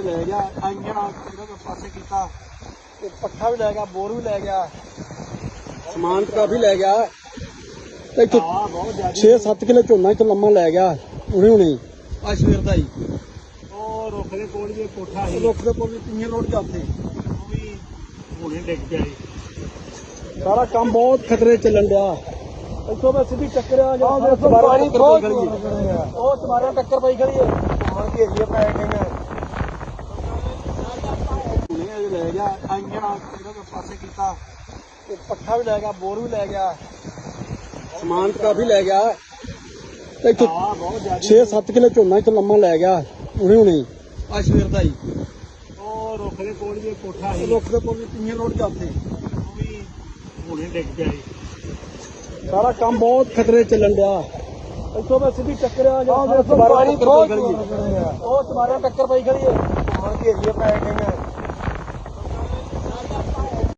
ले गया इंजन पासे किया पट्ठा भी लै गया बोर भी लै गया समान तो काफी लै गया 6-7 किलो झोना इतों लम्मा लै गया हुणे हुणे आ सवेर दा ही रुख दे कोल भी कोठा है रुख दे कोल भी तीन रोड जाते हुणे डिग पिया सारा काम बहुत खतरे चलन दिया इतों मैं सीधी टक्कर टक्कर पाई खड़ी है घेरिए पै गई ले गया इंजन पासे किया पट्ठा भी लै गया बोर भी लै गया समान तो काफी लै गया 6-7 किलो झोना इतों लम्मा लै गया हुणे हुणे आ सवेर दा ही रुख दे कोल भी कोठा है रुख दे कोल भी तीन रोड जाते हुणे डिग पिया सारा काम बहुत खतरे चलन दिया इतों मैं सीधी टक्कर टक्कर पाई खड़ी है घेरिए पै गई